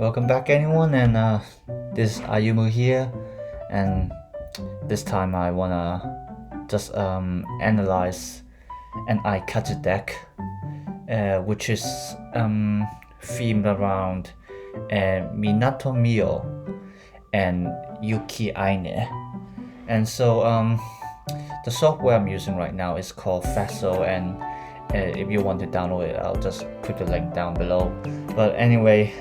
Welcome back, anyone, and this is Aine-Mio here, and this time I wanna just analyze an Aikatsu deck, which is themed around Aine-Mio and Yuki Aine, and so the software I'm using right now is called Faso, and if you want to download it, I'll just put the link down below. But anyway.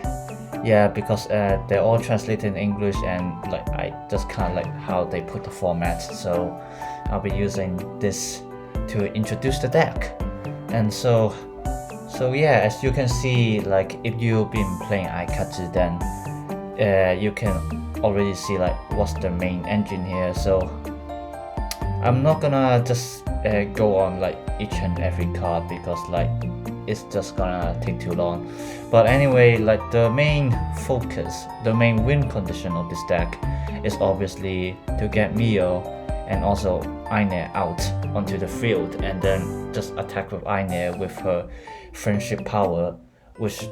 Yeah, because they're all translated in English, and like I just kind of like how they put the format, so I'll be using this to introduce the deck. And so yeah, as you can see, like if you've been playing Aikatsu, then you can already see like what's the main engine here. So I'm not gonna just go on like each and every card because like it's just gonna take too long. But anyway, like the main focus, the main win condition of this deck is obviously to get Mio and also Aine out onto the field, and then just attack with Aine with her friendship power, which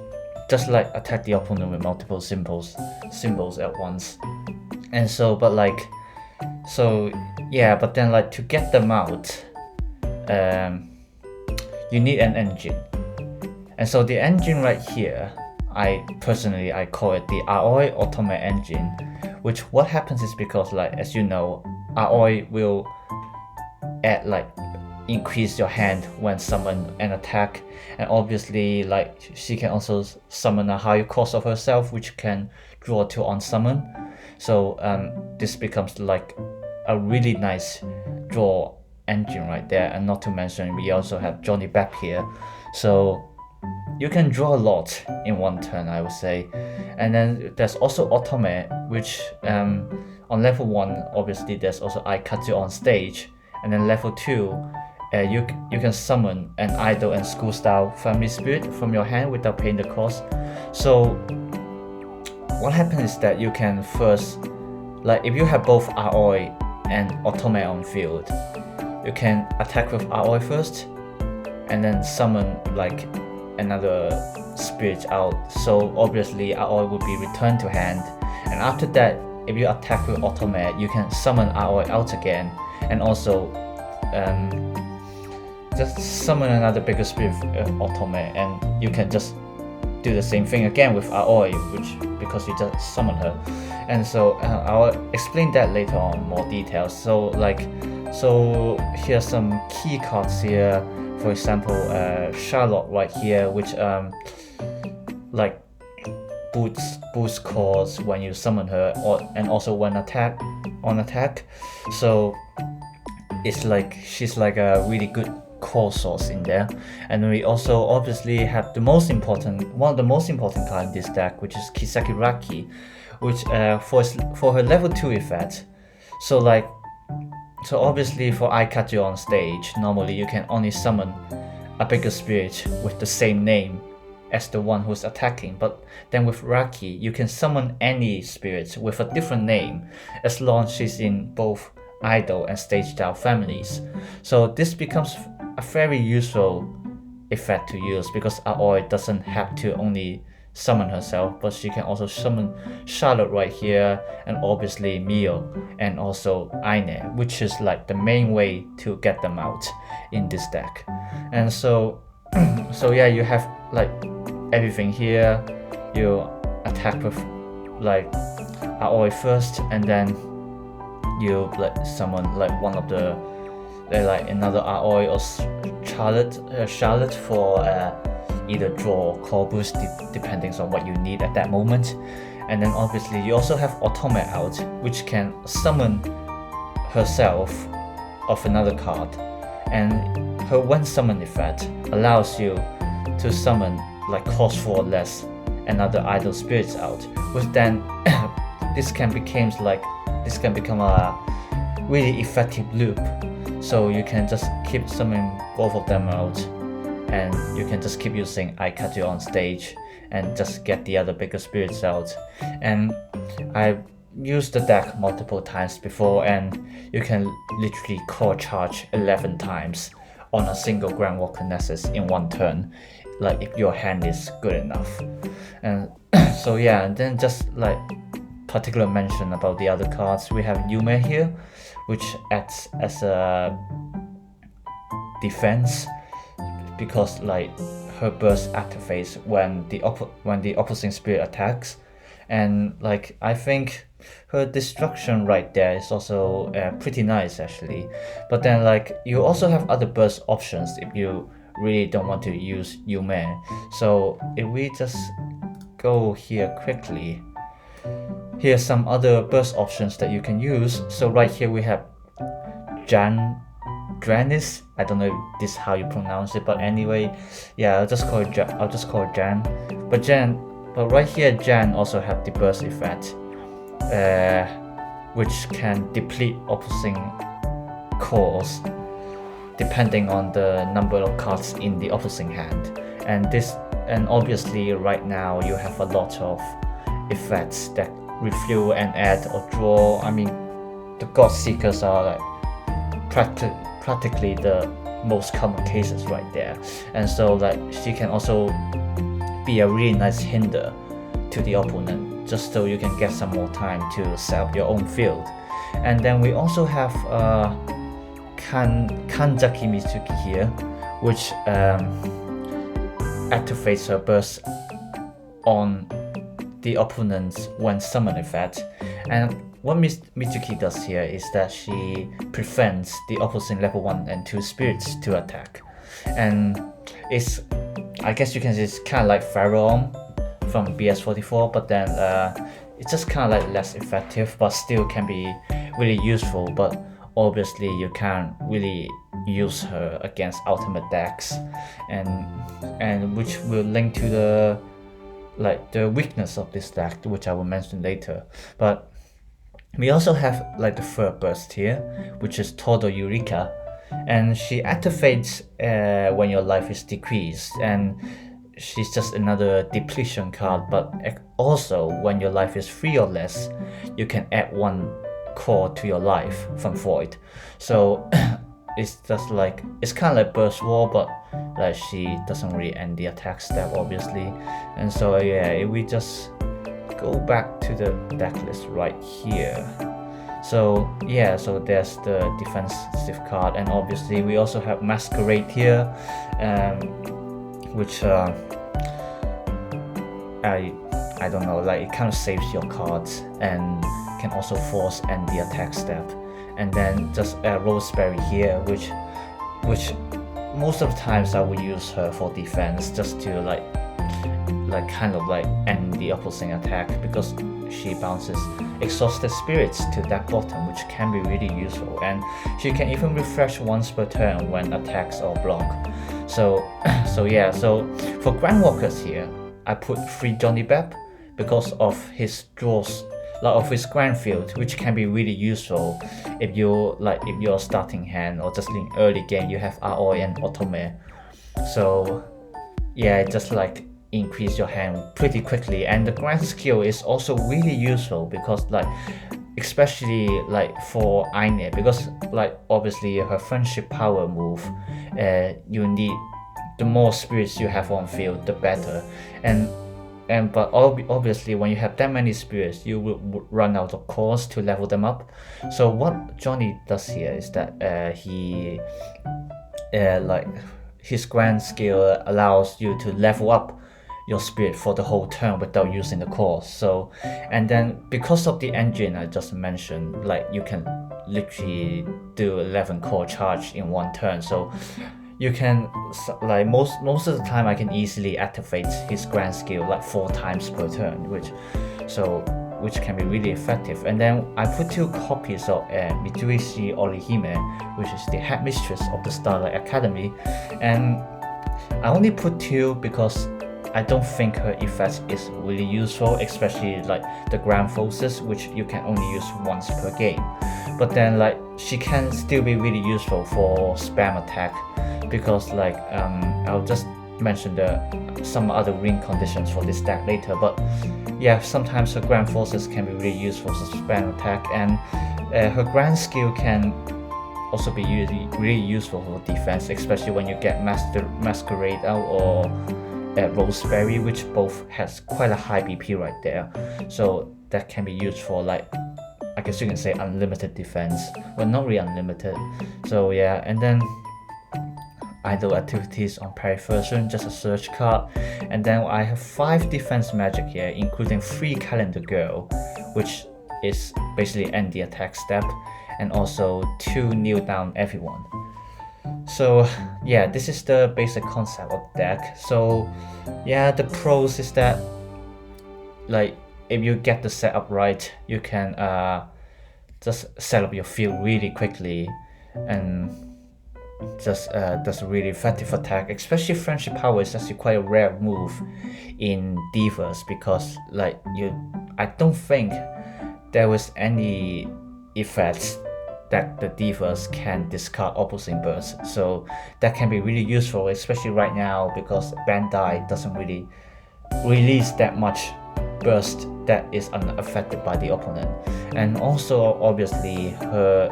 just like attack the opponent with multiple symbols at once. And so, but then like to get them out, you need an engine. And so the engine right here, I personally call it the Aoi Otome engine, which what happens is because like as you know, Aoi will add like increase your hand when summon an attack, and obviously like she can also summon a higher cost of herself, which can draw to on summon. So this becomes like a really nice draw engine right there. And not to mention we also have Johnny Bap here, so you can draw a lot in one turn, I would say. And then there's also Otome, which on level 1 obviously there's also Aikatsu on stage, and then level 2 you can summon an idol and school style family spirit from your hand without paying the cost. So what happens is that you can first, like if you have both Aoi and Otome on field, you can attack with Aoi first and then summon like another spirit out. So obviously Aoi will be returned to hand, and after that if you attack with Otome, you can summon Aoi out again, and also just summon another bigger spirit Otome, and you can just do the same thing again with Aoi, which because you just summon her. And so I'll explain that later on more details. So here's some key cards here. For example, Charlotte right here, which like boosts cores when you summon her, and also when on attack. So it's like she's like a really good core source in there. And we also obviously have one of the most important cards in this deck, which is Kiseki Raki, which for her level 2 effect. So obviously for Aikatsu on stage, normally you can only summon a bigger spirit with the same name as the one who's attacking, but then with Raki, you can summon any spirit with a different name as long as she's in both idol and stage style families. So this becomes a very useful effect to use because Aoi doesn't have to only summon herself, but she can also summon Charlotte right here, and obviously Mio and also Aine, which is like the main way to get them out in this deck. And so yeah, you have like everything here. You attack with like Aoi first, and then you like summon like one of the like another Aoi or Charlotte for either draw or core boost depending on what you need at that moment. And then obviously you also have Otome out, which can summon herself of another card, and her one summon effect allows you to summon like cost 4 less another idol spirits out, which then this can become a really effective loop. So you can just keep summoning both of them out, and you can just keep using Aikatsu on stage and just get the other bigger spirits out. And I've used the deck multiple times before, and you can literally core charge 11 times on a single Grand Walker Nessus in one turn, like if your hand is good enough. And so yeah, and then just like particular mention about the other cards, we have Yume here, which acts as a defense because like her burst activates when the opposing spirit attacks, and like I think her destruction right there is also pretty nice actually. But then like you also have other burst options if you really don't want to use Yume. So if we just go here quickly, here's some other burst options that you can use. So right here we have Dranis. I don't know if this is how you pronounce it, but anyway, yeah, I'll just call it Jan. But right here, Jan also have the burst effect, which can deplete opposing cores depending on the number of cards in the opposing hand. And obviously right now you have a lot of effects that refuel and add or draw. I mean, the God Seekers are like practically the most common cases right there, and so like she can also be a really nice hinder to the opponent, just so you can get some more time to set up your own field. And then we also have Kanzaki Mitsuki here, which activates her burst on the opponent's when summon effect. And what Mitsuki does here is that she prevents the opposing level 1 and 2 spirits to attack. And it's, I guess you can say it's kind of like Pharaoh from BS44, but then it's just kind of like less effective, but still can be really useful. But obviously you can't really use her against ultimate decks, and which will link to the weakness of this deck, which I will mention later. But we also have like the third burst here, which is Todo Eureka, and she activates when your life is decreased, and she's just another depletion card. But also when your life is 3 or less, you can add 1 core to your life from Void. So it's just like, it's kind of like Burst War, but like she doesn't really end the attack step obviously. And so yeah, if we just go back to the deck list right here, so yeah, so there's the defensive card, and obviously we also have Masquerade here, which I don't know, like it kind of saves your cards and can also force end the attack step. And then just Roseberry here, which most of the times I would use her for defense, just to like kind of like end the opposing attack, because she bounces exhausted spirits to deck bottom, which can be really useful, and she can even refresh once per turn when attacks or block. So yeah, so for Grand Walkers here, I put 3 Johnny Depp because of his draws, like of his grand field, which can be really useful if you're starting hand or just in early game you have Aoi and Otome. So yeah, just like increase your hand pretty quickly. And the grand skill is also really useful because like especially like for Aine, because like obviously her friendship power move, you need the more spirits you have on field the better, but obviously when you have that many spirits you will run out of cores to level them up. So what Johnny does here is that he like his grand skill allows you to level up your spirit for the whole turn without using the cores. So, and then because of the engine I just mentioned, like you can literally do 11 core charge in one turn. So you can, like most of the time I can easily activate his grand skill like 4 times per turn, which can be really effective. And then I put 2 copies of Mitsuishi Orihime, which is the headmistress of the Starlight Academy, and I only put 2 because I don't think her effect is really useful, especially like the Grand Forces, which you can only use once per game. But then like she can still be really useful for spam attack, because like I'll just mention some other ring conditions for this deck later. But yeah, sometimes her Grand Forces can be really useful for spam attack, and her Grand skill can also be really useful for defense, especially when you get Masquerade out or Roseberry, which both has quite a high BP right there. So that can be used for, like, I guess you can say unlimited defense. Well, not really unlimited. So yeah, and then idle activities on Peripheration, just a search card. And then I have 5 defense magic here, including 3 Calendar Girl, which is basically end the attack step, and also 2 Kneel Down Everyone. So yeah, this is the basic concept of the deck. So yeah, the pros is that, like, if you get the setup right, you can just set up your field really quickly and just does a really effective attack. Especially Friendship Power is actually quite a rare move in Divas, because like I don't think there was any effects that the Divas can discard opposing bursts. So that can be really useful, especially right now, because Bandai doesn't really release that much burst that is unaffected by the opponent. And also obviously her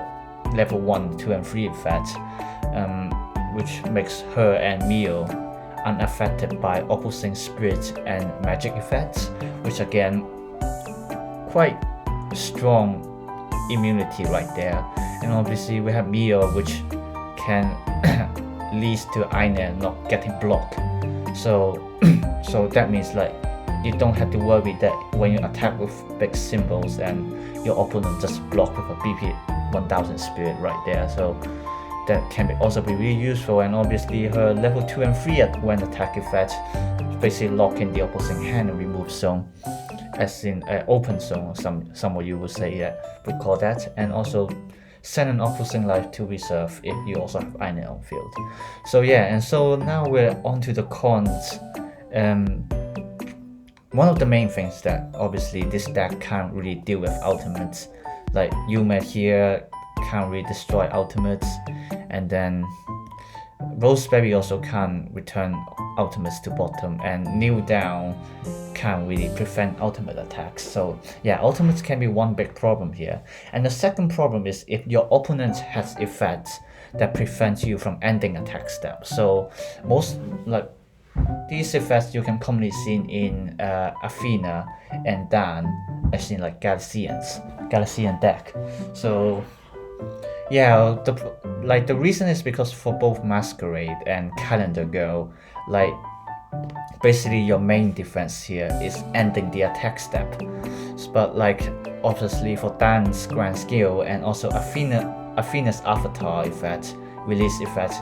level 1, 2 and 3 effects, which makes her and Mio unaffected by opposing spirit and magic effects, which again, quite strong immunity right there. And obviously we have Mio, which can lead to Aine not getting blocked. So that means, like, you don't have to worry that when you attack with big symbols and your opponent just block with a BP 1000 spirit right there. So that can also be really useful. And obviously her level 2 and 3 when attack effect basically lock in the opposing hand and remove zone, as in open zone, or some of you would say, yeah, would call that. And also send an opposing life to reserve if you also have Aine on field. So yeah, and so now we're on to the cons. One of the main things that obviously this deck can't really deal with ultimates, like Yumet here can't really destroy ultimates, and then Roseberry also can't return ultimates to bottom, and Kneel Down can't really prevent ultimate attacks. So yeah, ultimates can be one big problem here. And the second problem is if your opponent has effects that prevent you from ending attack step. So most, like, these effects you can commonly see in Athena and Dan, as in like Galaxian deck. So yeah, the reason is because for both Masquerade and Calendar Girl, like, basically your main defense here is ending the attack step. But like, obviously for Dan's Grand Skill and also Athena's Avatar effect, release effect,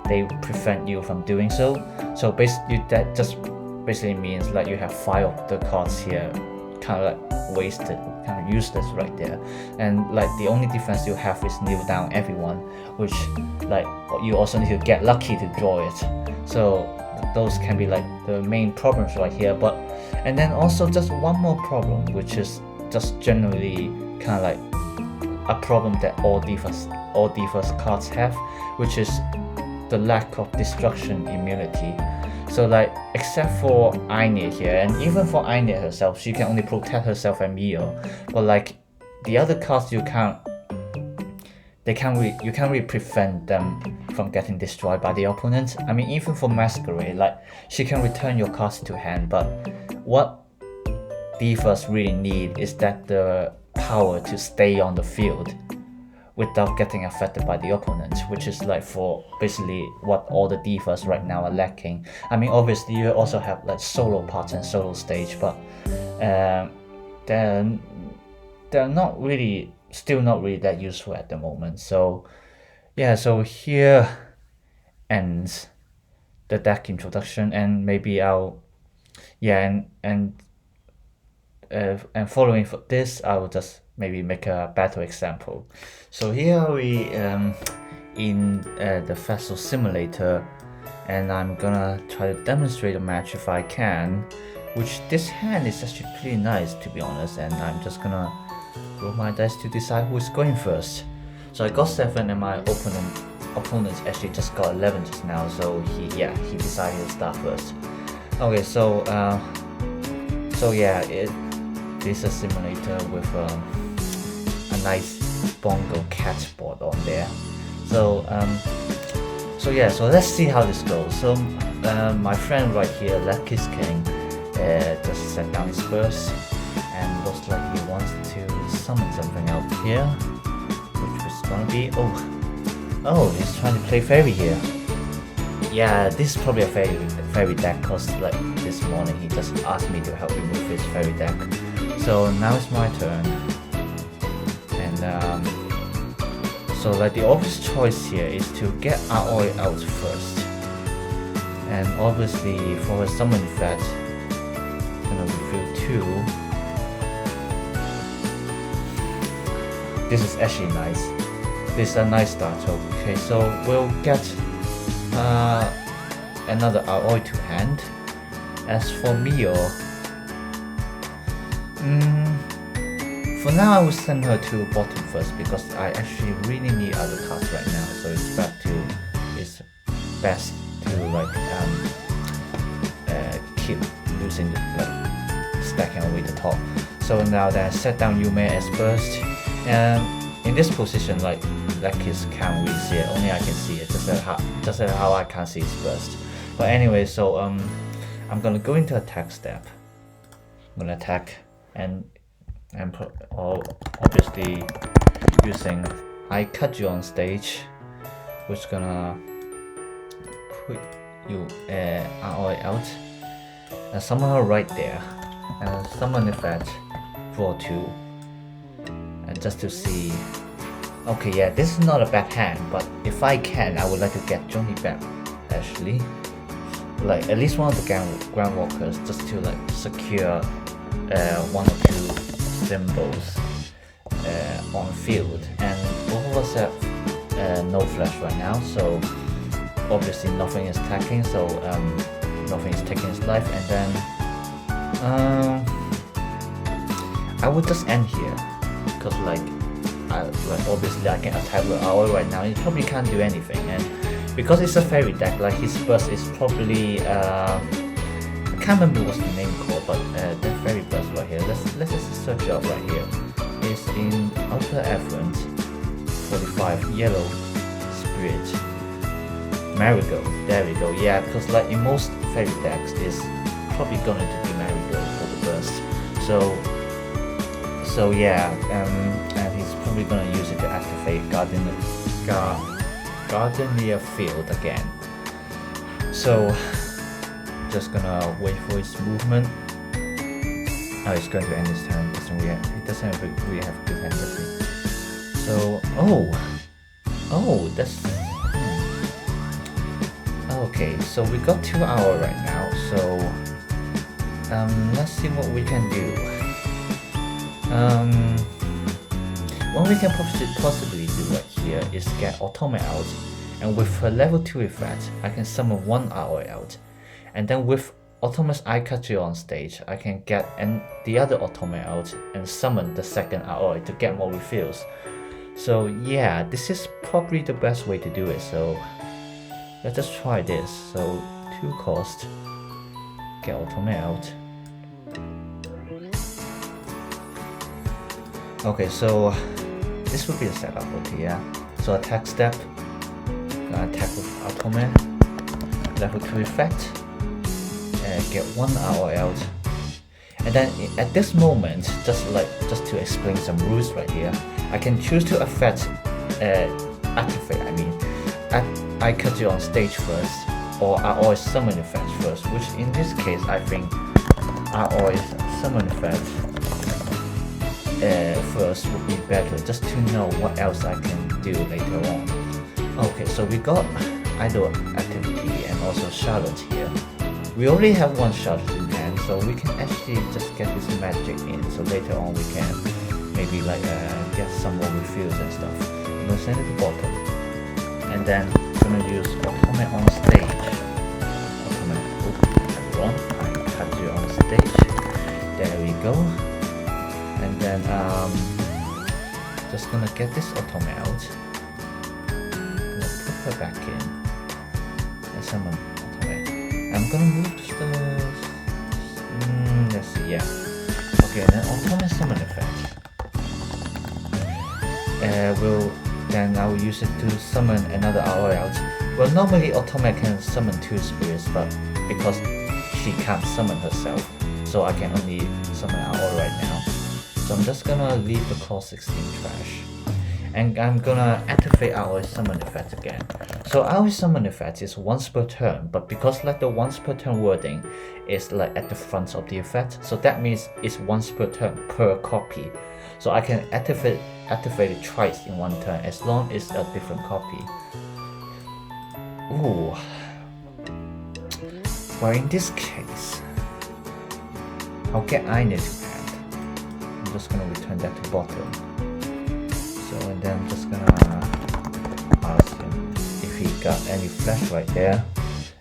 they prevent you from doing so. So basically that just basically means like you have 5 of the cards here kind of like wasted, kind of useless right there. And like the only defense you have is Kneel Down Everyone, which like you also need to get lucky to draw it. So those can be like the main problems right here. But and then also just one more problem, which is just generally kind of like a problem that all Divas cards have, which is the lack of destruction immunity. So like, except for Aine here, and even for Aine herself, she can only protect herself and Mio. But like the other cards, you can't really prevent them from getting destroyed by the opponent. I mean, even for Masquerade, like, she can return your cards to hand, but what Divas really need is that the power to stay on the field without getting affected by the opponent, which is like for basically what all the Divas right now are lacking. I mean, obviously you also have like solo parts and solo stage, but they're still not really that useful at the moment. So yeah, so here ends the deck introduction, and maybe I'll and following for this, I will just maybe make a battle example. So here we in the Vessel Simulator, and I'm gonna try to demonstrate a match if I can, which this hand is actually pretty nice, to be honest, and I'm just gonna roll my dice to decide who's going first. So I got 7 and my opponent actually just got 11 just now, so he decided to start first. Okay, so yeah, it is a simulator with a nice bongo cat board on there. So yeah, so let's see how this goes. So my friend right here, Lucky's King, just set down his burst, and looks like he wants to summon something out here, which is gonna be oh, he's trying to play fairy here. Yeah, this is probably a fairy deck, cause like this morning he just asked me to help him with his fairy deck. So now it's my turn, and so like the obvious choice here is to get Aoi out first, and obviously for a summon effect, I'm gonna reveal 2. This is actually nice. This is a nice start. Okay, so we'll get another Aoi to hand. As for Mio, for now I will send her to bottom first because I actually really need other cards right now. So it's best to like keep using stacking away the top. So now that I set down Yume as burst, and in this position, like his can't really see it. Only I can see it. Just like how I can't see his burst. But anyway, so I'm gonna go into attack step. I'm gonna attack and obviously using Aikatsu on stage, which is gonna put you Aoi out and summon her right there, and summon effect draw 2, and just to see. Okay, yeah, this is not a bad hand, but if I can, I would like to get Johnny back actually, like at least one of the ground walkers, just to like secure 1 or 2 symbols on field, and both of us have no flash right now, so obviously nothing is attacking, so nothing is taking his life, and then I would just end here, because like obviously I can attack with Aoi right now. He probably can't do anything, and because it's a fairy deck, like his burst is probably I can't remember what's the name called, but that fairy burst right here. Let's just search it up right here. It's in Ultra Effluent 45 Yellow Spirit Marigold. There we go. Yeah, because like in most fairy decks, it's probably going to be Marigold for the burst. So yeah, and he's probably gonna use it to activate Gardenia Field again. So just gonna wait for his movement. Oh, he's going to end his turn. He doesn't really have good hand, does he? So that's okay. So we got 2 hours right now. So let's see what we can do. What we can possibly do right here is get Otome out, and with her level 2 effect, I can summon 1 Aoi out, and then with Otome's Aikatsu on stage, I can get the other Otome out and summon the second Aoi to get more refills. So yeah, this is probably the best way to do it, so let's just try this. So 2 cost, get Otome out. Okay, so this would be a setup, okay, yeah. So attack step, gonna attack with Otome, level 2 effect, and get 1 Aoi out. And then at this moment, just to explain some rules right here, I can choose to activate, Aikatsu on stage first, or Aoi's summon effect first, which in this case, I think Aoi's summon effect first would be better, just to know what else I can do later on. Okay, so we got Idol Activity and also Charlotte here. We already have 1 Charlotte in hand, so we can actually just get this magic in, so later on we can maybe like get some more refills and stuff. I'm gonna send it to bottom, and then I'm gonna use Otome on stage. Aikatsu on stage. There we go. And then just gonna get this Otome out. Gonna put her back in and summon Otome. I'm gonna move the let's see, yeah. Okay, and then Otome summon effect. I will use it to summon another Aoi out. Well, normally Otome can summon 2 spirits, but because she can't summon herself, so I can only summon Aoi right now. So I'm just gonna leave the core 16 trash. And I'm gonna activate our summon effect again. So our summon effect is once per turn, but because like the once per turn wording is like at the front of the effect, so that means it's once per turn per copy. So I can activate it twice in one turn as long as it's a different copy. Ooh. Well, in this case, I'll get Aine to hand. I'm just gonna return that to bottom. So and then I'm just gonna ask him if he got any flash right there,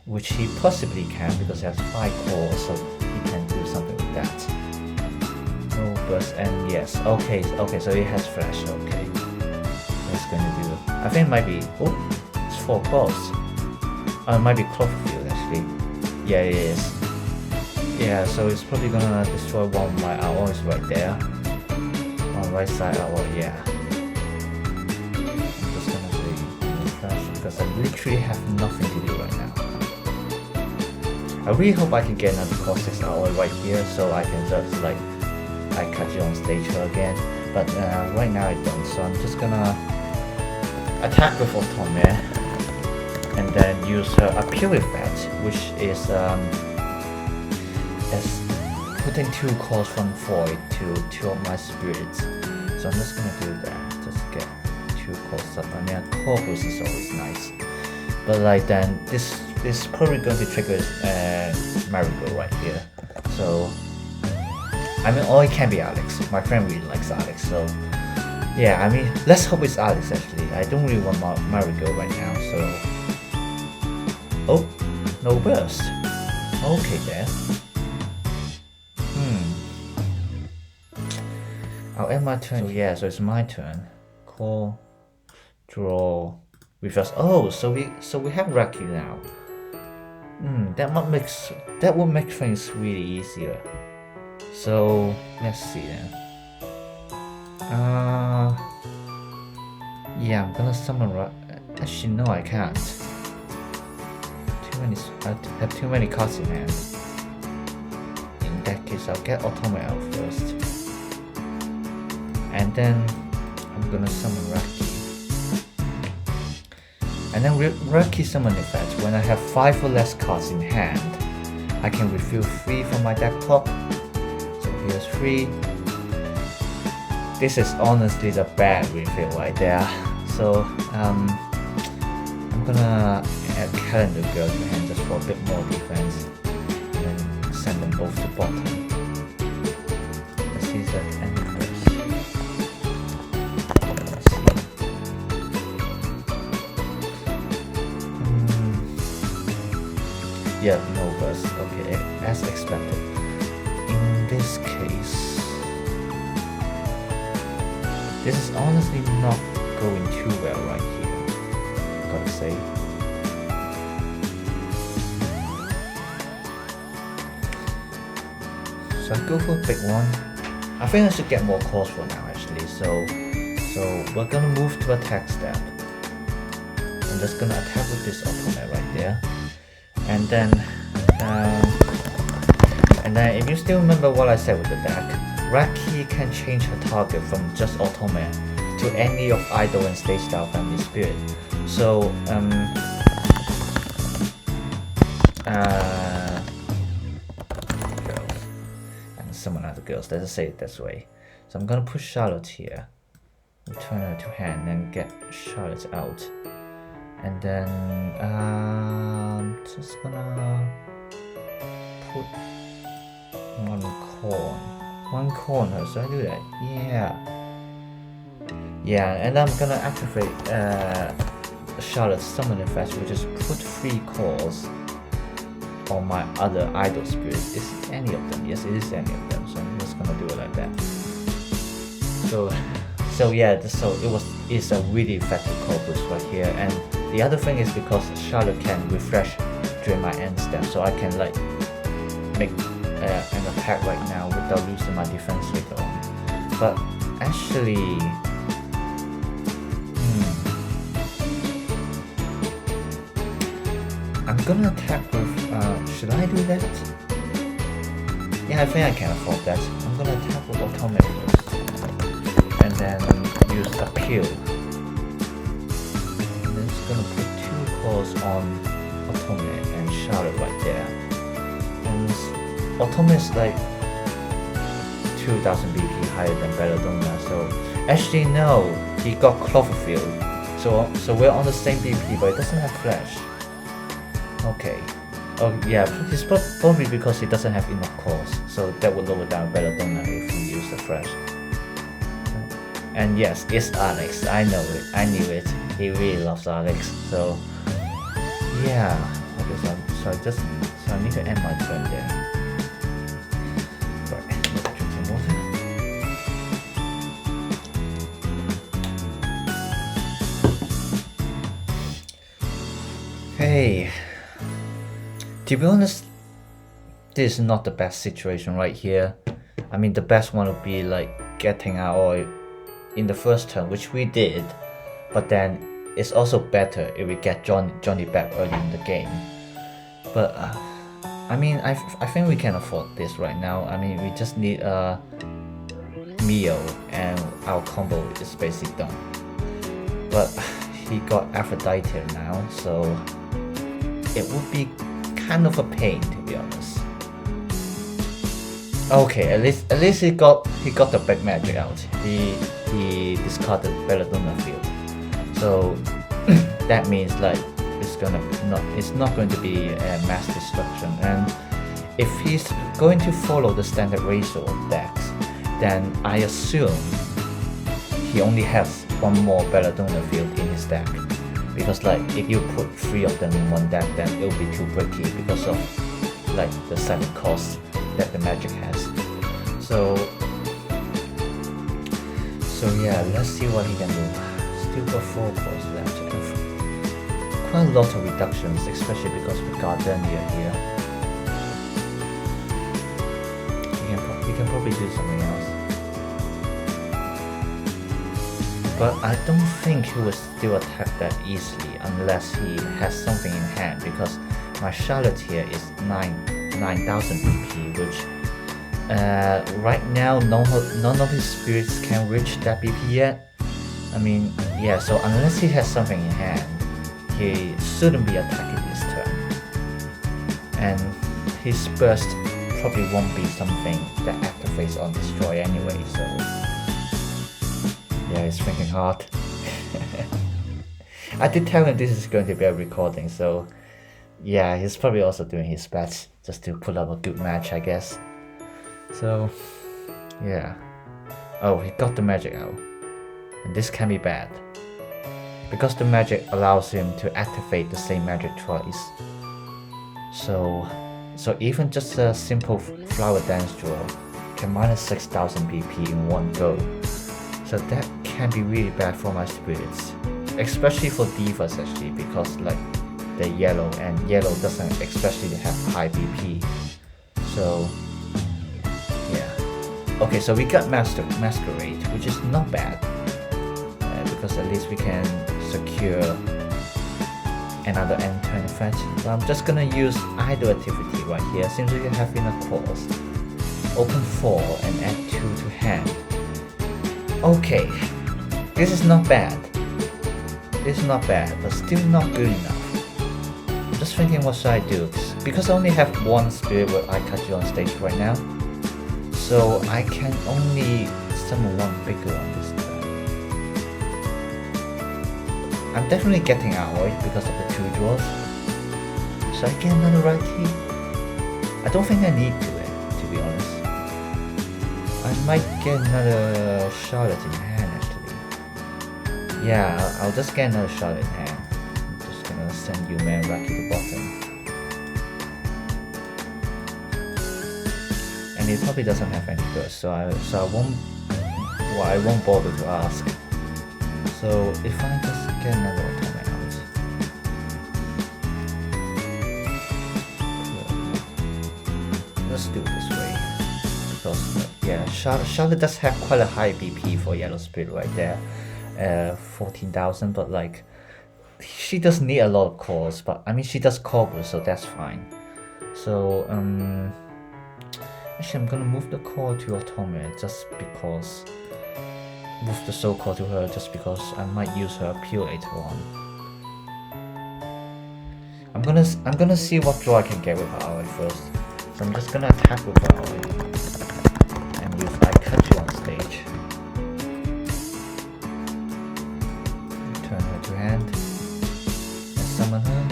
which he possibly can because he has 5 cores, so he can do something with that. No burst and yes, okay, so he has flash, okay. That's gonna do. I think it might be, oh, it's 4 cores. It might be Cloverfield actually. Yeah, it is. Yeah, so it's probably gonna destroy one of my Aois right there. On right side Aoi, yeah. I'm just gonna say no flash because I literally have nothing to do right now. I really hope I can get another core 6 Aoi right here so I can just like Aikatsu on stage her again. But right now I don't, so I'm just gonna attack with Otome and then use her appeal effect, which is as putting 2 cores from void to 2 of my spirits. So I'm just gonna do that. Just get 2 cores up. I mean, a core boost is always nice. But like then this is probably going to trigger Marigold right here. So I mean, or it can be Alex. My friend really likes Alex, so yeah. I mean, let's hope it's Alex actually. I don't really want Marigold right now, so. Oh, no burst. Okay there. I'll end my turn. So yeah, so it's my turn. Call, draw, reverse. Oh, so we have Raki now. That would make things really easier. So let's see then. Yeah, I'm gonna summon actually no, I can't. I have too many cards in hand. In that case, I'll get Otome out first. And then I'm gonna summon Raki. And then with Raki summon effect, when I have 5 or less cards in hand, I can refill 3 from my deck top. So here's 3. This is honestly the bad refill right there. So I'm gonna add Calendar Girl to hand just for a bit more defense. And send them both to bottom. Let's see that end first. Let's see. Yeah, no burst. Okay, as expected. In this case, this is honestly not going too well right here, gotta say. So I go for a big one. I think I should get more calls for now actually, so we're gonna move to attack step. I'm just gonna attack with this Otome right there. And then if you still remember what I said with the deck, Raki can change her target from just Otome to any of Idol and Stage Style Family Spirit. So girls and some other girls, let's say it this way. So I'm gonna push Charlotte here, return her to hand, and get Charlotte out. And then just gonna put one corner. So I do that. Yeah, and I'm gonna activate Charlotte's summon effect, which is put 3 cores on my other idol spirits. Is it any of them? Yes, it is any of them. So I'm just gonna do it like that. So yeah, it's a really effective core boost right here. And the other thing is because Charlotte can refresh during my end step, so I can like make an attack right now without losing my defense later on. But actually, gonna attack with, should I do that? Yeah, I think I can afford that. I'm gonna attack with Otome first. And then use Appeal. And then it's gonna put 2 calls on Otome and Charlotte right there. And Otome is like 2000 BP higher than Belladonna, so actually no, he got Cloverfield. So we're on the same BP, but it doesn't have Flash. Okay. Oh yeah, it's probably because he doesn't have enough calls, so that would lower down Belladonna if we use the Flash. And yes, it's Alex. I know it. I knew it. He really loves Alex. So yeah. Okay, so I need to end my turn there. Right, let's drink some water. Hey. To be honest, this is not the best situation right here. I mean, the best one would be like getting Aoi in the first turn, which we did, but then it's also better if we get Johnny back early in the game. But I mean, I think we can afford this right now. I mean, we just need Mio and our combo is basically done. But he got Aphrodite now, so it would be kind of a pain, to be honest. Okay, at least he got the big magic out. He discarded Belladonna field, so that means like it's not going to be a mass destruction. And if he's going to follow the standard ratio of decks, then I assume he only has 1 more Belladonna field in his deck. Because like if you put 3 of them in one deck, then it will be too bricky because of like the 7 costs that the magic has. So yeah, let's see what he can do. Still got 4 costs left. Quite a lot of reductions, especially because we got Gardenia here. We can probably do something else. But I don't think he will still attack that easily unless he has something in hand, because my Charlotte here is 9,000 BP, which right now none of his spirits can reach that BP yet. I mean, yeah, so unless he has something in hand, he shouldn't be attacking this turn. And his burst probably won't be something that activates on destroy anyway, so yeah, he's thinking hard. I did tell him this is going to be a recording, so yeah, he's probably also doing his best just to put up a good match, I guess. So yeah. Oh, he got the magic out. And this can be bad, because the magic allows him to activate the same magic twice. So even just a simple flower dance draw can minus 6,000 BP in one go. So that can be really bad for my spirits, especially for divas actually, because like they're yellow and yellow doesn't especially have high BP. So yeah. Okay, so we got Masquerade, which is not bad, because at least we can secure another end turn effect. So I'm just gonna use idle activity right here since we have enough calls. Open 4 and add 2 to hand. Okay, this is not bad. This is not bad, but still not good enough. I'm just thinking what should I do, because I only have 1 spirit with Aikatsu on stage right now. So I can only summon 1 bigger on this turn. I'm definitely getting Aoi because of the 2 draws. Should I get another right key? I don't think I need to be honest. I might get another Charlotte in hand actually. Yeah, I'll just get another Charlotte in hand. I'm just gonna send you man back to the bottom. And it probably doesn't have any burst, so I won't bother to ask. So if I just get another Otome out. Let's do it this way. Because yeah, Charlotte does have quite a high BP for Yellow Spirit right there. 14,000, but like she doesn't need a lot of cores, but I mean she does core boost, so that's fine. So actually I'm gonna move the core to Otome just because. Move the soul core to her just because I might use her appeal later on. I'm gonna see what draw I can get with her Aoi first. So I'm just gonna attack with her Aoi and use Aikatsu on stage. Turn her to hand and summon her.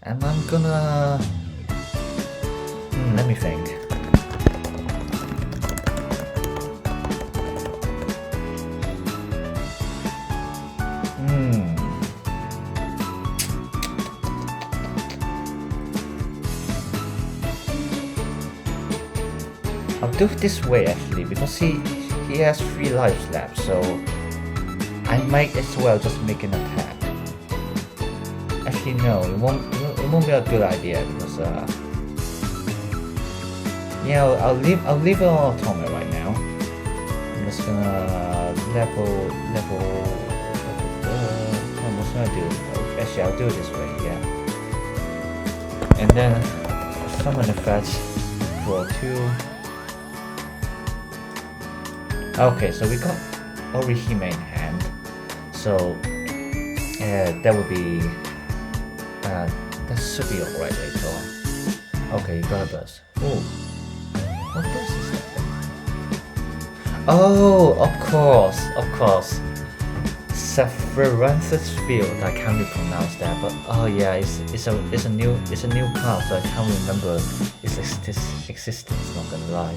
And I'm gonna let me think. I'll do it this way actually because he has 3 lives left, so I might as well just make an attack. Actually no, it won't be a good idea because yeah, I'll leave her on Otome right now. I'm just gonna level what's gonna do? Actually I'll do it this way, yeah. And then summon effect, draw 2. Okay, so we got Orihime in hand, so that would be that should be alright later on. Okay, you got a burst. Oh, what burst is that? Oh, of course. Sephiroth's field. I can't really pronounce that, but oh yeah, it's a new class, so I can't remember its existence. Not gonna lie.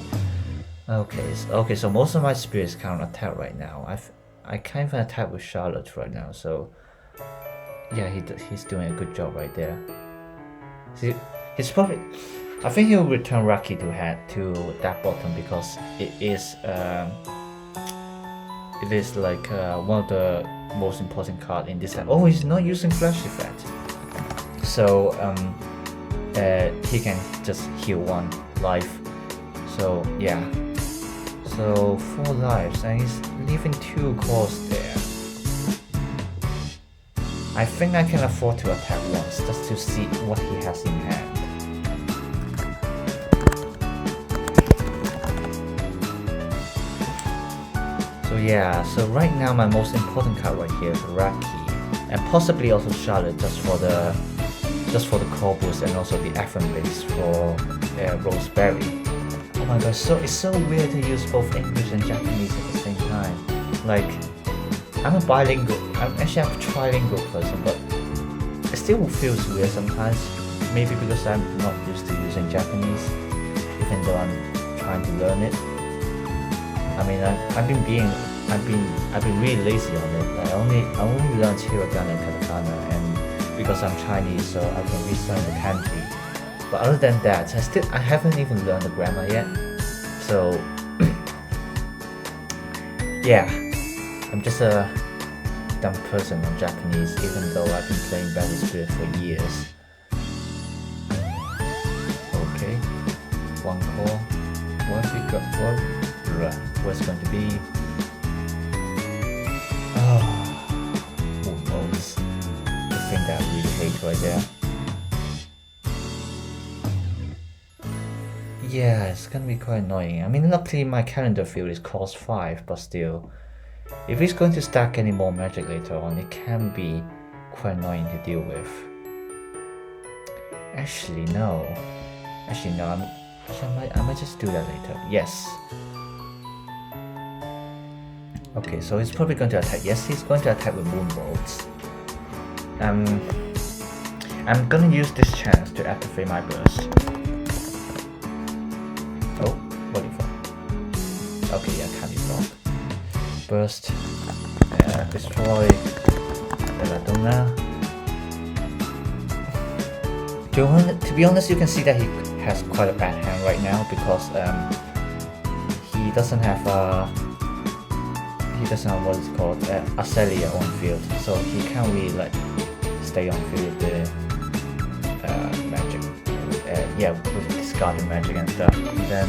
Okay, so most of my spirits can't attack right now. I can't even attack with Charlotte right now, so yeah, he's doing a good job right there. See, he's probably, I think he'll return Raki to that bottom because it is like one of the most important cards in this set. Oh, he's not using flash effect, so he can just heal 1 life. So yeah. So 4 lives, and he's leaving 2 cores there. I think I can afford to attack once, just to see what he has in hand. So yeah, so right now my most important card right here is Raki, and possibly also Charlotte just for the core boost and also the FM base for Roseberry. Oh my god, it's so weird to use both English and Japanese at the same time. Like, I'm a bilingual, I'm a trilingual person, but it still feels weird sometimes. Maybe because I'm not used to using Japanese, even though I'm trying to learn it. I mean, I've been really lazy on it. I only learned hiragana and katakana, and because I'm Chinese, so I can read some of the kanji. But other than that, I haven't even learned the grammar yet. So yeah, I'm just a dumb person on Japanese, even though I've been playing Battle Spirit for years. Okay, 1 core. What's going to be? Moon modes. The thing that I really hate right there. Yeah, it's gonna be quite annoying. I mean, luckily my calendar field is cost 5, but still, if he's going to stack any more magic later on, it can be quite annoying to deal with. Actually, no. I might just do that later. Yes. Okay, so he's probably going to attack. Yes, he's going to attack with moon bolts. I'm gonna use this chance to activate my burst. Oh, what if I? Okay, yeah, can't be blocked. Burst, destroy Belladonna. To be honest, you can see that he has quite a bad hand right now because he doesn't have what is called Acelia on field, so he can't really like stay on field with the magic. With discarding magic and stuff. And then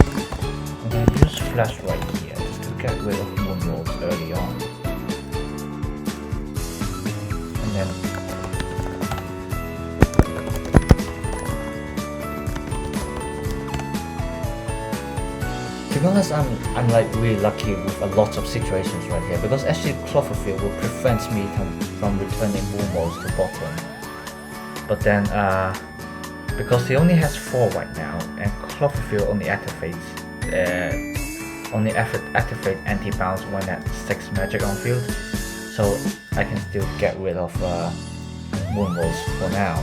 I'm gonna use flash right here just to get rid of moon rolls early on. And then To be honest, I'm like really lucky with a lot of situations right here, because actually Cloverfield will prevent me from returning Moonwolves to bottom. But then because he only has 4 right now, and Cloverfield only activates anti-bounce when at 6 magic on field, so I can still get rid of Moonwolves for now.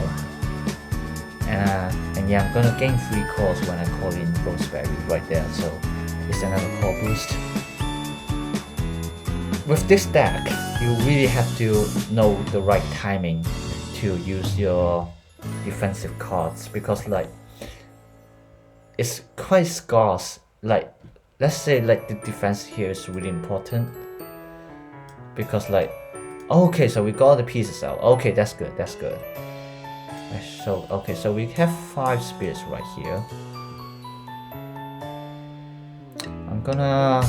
And yeah, I'm gonna gain 3 cores when I call in Roseberry right there, so it's another core boost. With this deck, you really have to know the right timing to use your defensive cards, because like it's quite scarce. Like, let's say like the defense here is really important, because like, okay, so we got the pieces out. Okay, that's good, that's good. So okay, so we have 5 spirits right here. I'm gonna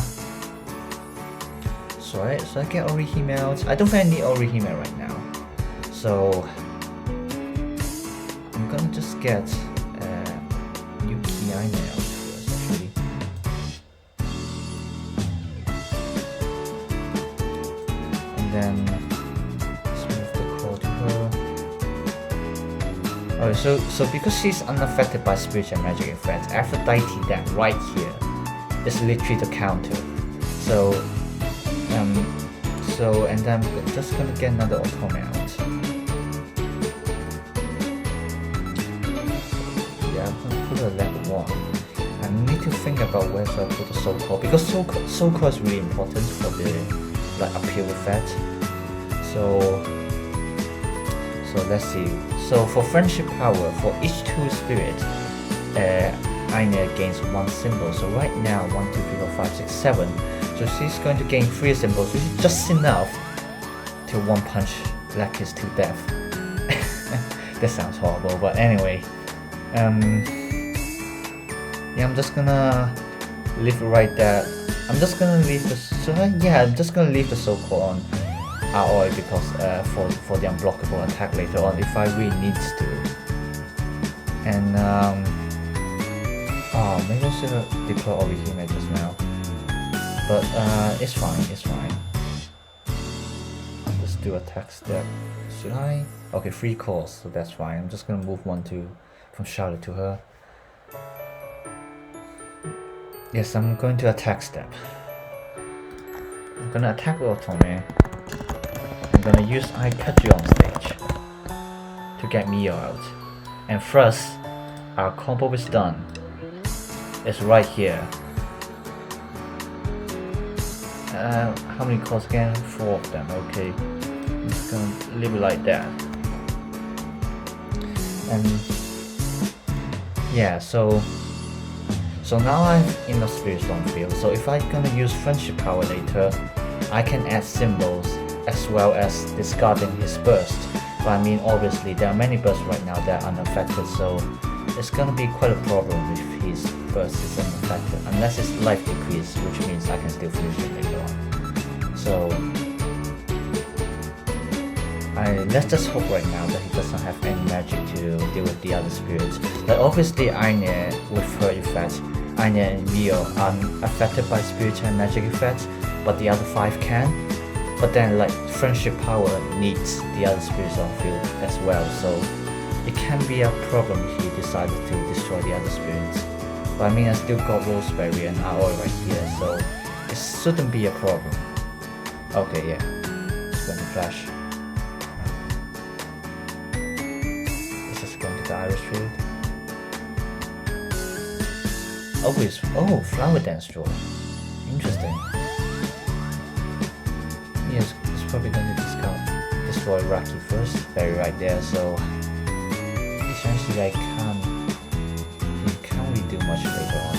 so I get Orihime out. I don't think I need Orihime right now, so I'm gonna just get Yuki Aine out first actually. And then let's move the core to her. Okay, so because she's unaffected by spiritual and magic effects, Aphrodite then right here is literally the counter. So and then I'm just gonna get another Otome out. Yeah, I'm gonna put a level 1. I need to think about where to put the Soul Core, because Soul Core is really important for the like appeal effect. So let's see. So for friendship power, for each 2 spirit, Aine gains 1 symbol. So right now 1, 2, 3, 4, 5, 6, 7. So she's going to gain 3 symbols, which is just enough to 1-punch Blackies to death. That sounds horrible, but anyway. Yeah, I'm just gonna leave it right there. I'm just gonna leave the I'm just gonna leave the Soul Core on Aoi, because for the unblockable attack later on if I really needs to. And maybe I should have deployed Orihime just now. But it's fine, it's fine. Let's do attack step. Should I? Okay, 3 cores, so that's fine. I'm just gonna move 1 from Charlotte to her. Yes, I'm going to attack step. I'm gonna attack Otome. I'm gonna use Aikatsu on stage to get Mio out. And first, our combo is done. It's right here. How many cores again? 4 of them, okay. I'm just gonna leave it like that. And yeah, so now I'm in the spirit zone field. So if I'm gonna use friendship power later, I can add symbols as well as discarding his burst. But I mean, obviously there are many bursts right now that are unaffected, so it's gonna be quite a problem if his burst is unaffected, unless his life decrease, which means I can still finish it later on. So let's just hope right now that he doesn't have any magic to deal with the other spirits. Like obviously Aine, with her effects, Aine and Mio are affected by spiritual and magic effects, but the other 5 can. But then like friendship power needs the other spirits on field as well, so it can be a problem if he decided to destroy the other spirits. But I mean, I still got Roseberry and Aoi right here, so it shouldn't be a problem. Okay, yeah, it's going to flash. This is going to the Iris field. Oh, Flower Dance Joy. Interesting. Yes, it's probably going to destroy Raki first. Very right there, so essentially he can't really do much later on.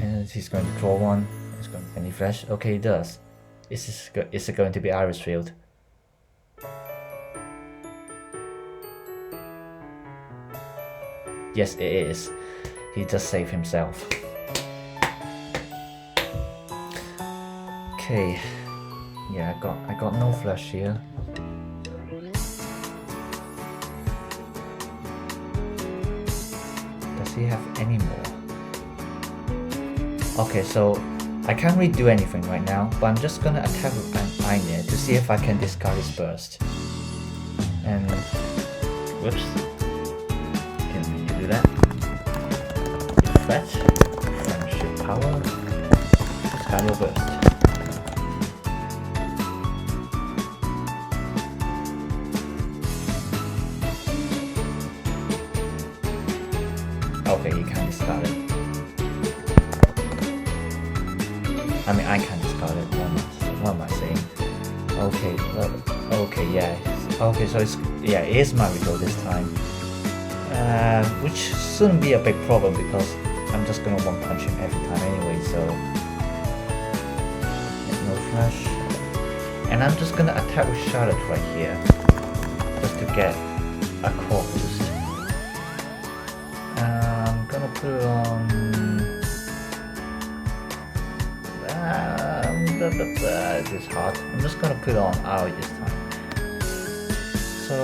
And he's going to draw 1. It's going to any flash. Okay, it does. Is it going to be Iris field? Yes, it is. He just saved himself. Okay. Yeah, I got no flash here. Does he have any more? Okay, so I can't really do anything right now, but I'm just gonna attack with an Aine to see if I can discard his burst. And whoops. Can you do that? Fetch, friendship power, discard your burst. Okay, you can't discard it. I mean, I can't discard it. What am I saying? Okay, okay, yeah. Okay, so it is Marigo this time. Which shouldn't be a big problem because I'm just gonna one punch him every time anyway, so no flash. And I'm just gonna attack with Charlotte right here, just to get a core boost. I'm gonna put it on. This is hard. I'm just gonna put it on Aoi this time. So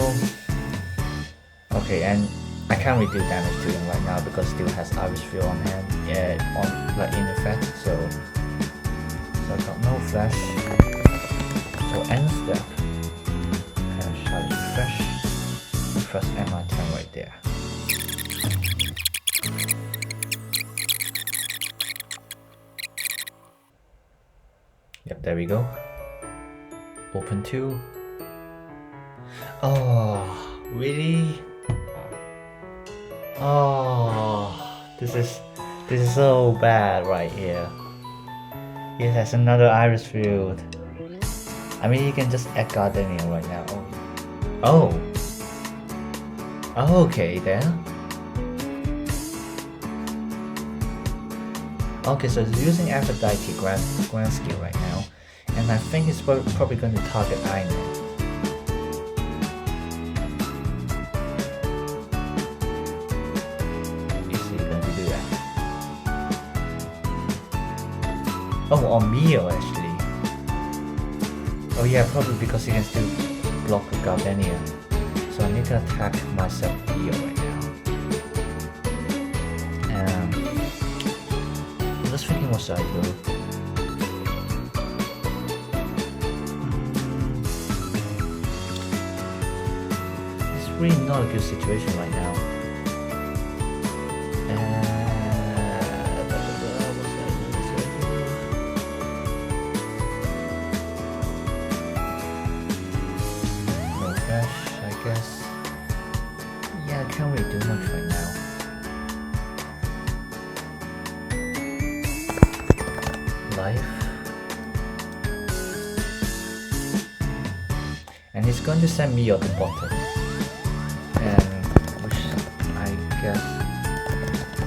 okay, and I can't really do damage to him right now because still has Iris Field on hand, in effect. So I got no flash. So end step. And shall refresh. First MI10 right there. Yep, there we go. Open 2. Oh, really? Oh, this is so bad right here. It has another Iris Field. I mean, you can just add Gardenia right now. Oh. Okay then. Okay, so it's using Aphrodite Grand skill right now, and I think it's probably going to target Aine. Oh, on Mio actually. Oh yeah, probably because he can still block with Gardenia. So I need to attack myself Mio right now. I'm just thinking what should I do? It's really not a good situation right now. Can't really do much right now. Life. And he's going to send me on the bottom. And which I guess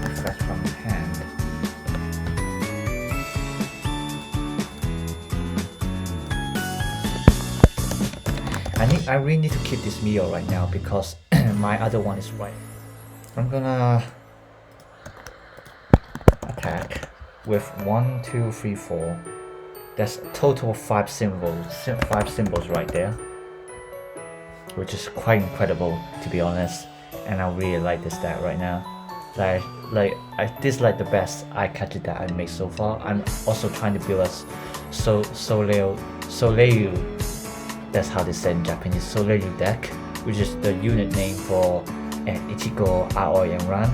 refresh from hand. I really need to keep this Mio right now because my other one is right. I'm gonna attack with 1, 2, 3, 4. That's a total of 5 symbols right there, which is quite incredible to be honest. And I really like this deck right now. This is like the best Aikatsu that I made so far. I'm also trying to build a Soleil. That's how they say in Japanese, Soleil deck, which is the unit name for Ichigo, Aoi, and Ran.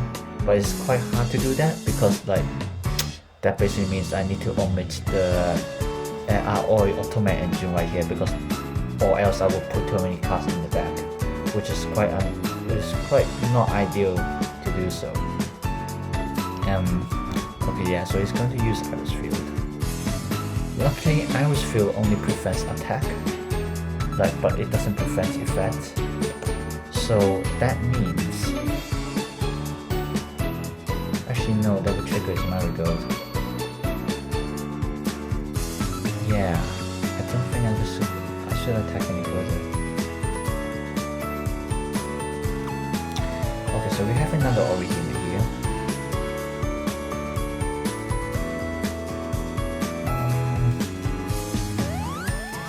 But it's quite hard to do that because that basically means I need to omit the Aoi Otome engine right here or else I will put too many cards in the back, which is quite not ideal to do so. Okay, yeah, so he's going to use Iris Field. Luckily, Iris Field only prevents attack. But it doesn't prevent effect. So that means actually no, that would trigger his Marigold. Yeah, I don't think I should attack any further. Okay, so we have another Orihime here.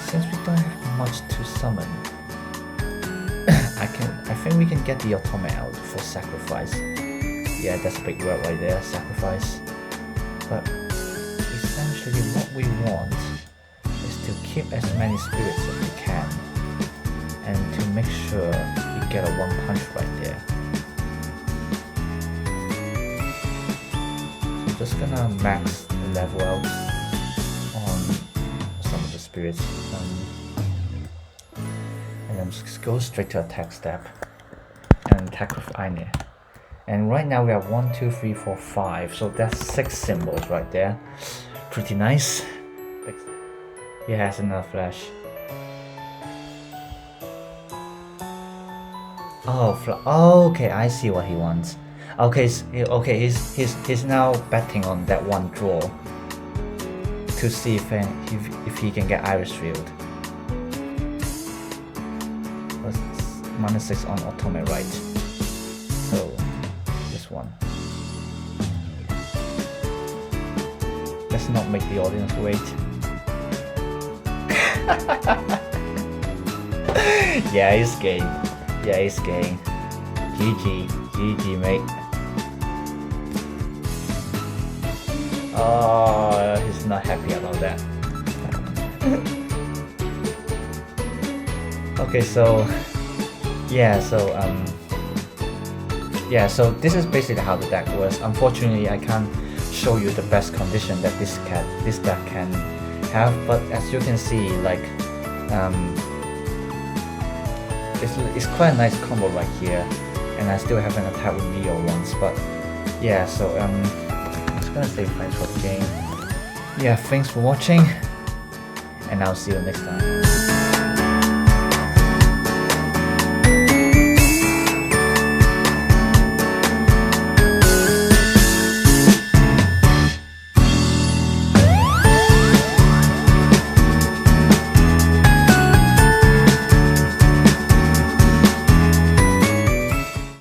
Since we don't have much to summon, I think we can get the Otome out for sacrifice. Yeah, that's a big word right there, sacrifice. But essentially what we want is to keep as many spirits as we can, and to make sure you get a 1 punch right there. So I'm just gonna max the level out on some of the spirits, and then just go straight to attack step and attack with Aine. And right now we have 1, 2, 3, 4, 5, so that's 6 symbols right there. Pretty nice. He has another flash. Oh, okay, I see what he wants. Okay, he's now betting on that one draw to see if he can get Iris Field. -6 on Otome, right? So this one. Let's not make the audience wait. Yeah, he's game. Yeah, he's game. GG, mate. Oh, he's not happy about that. Okay, so so this is basically how the deck works. Unfortunately, I can't show you the best condition that this deck can have, but as you can see, like it's quite a nice combo right here, and I still haven't attacked with Mio once. But yeah, so I'm just gonna say thanks for the game. Yeah, thanks for watching, and I'll see you next time.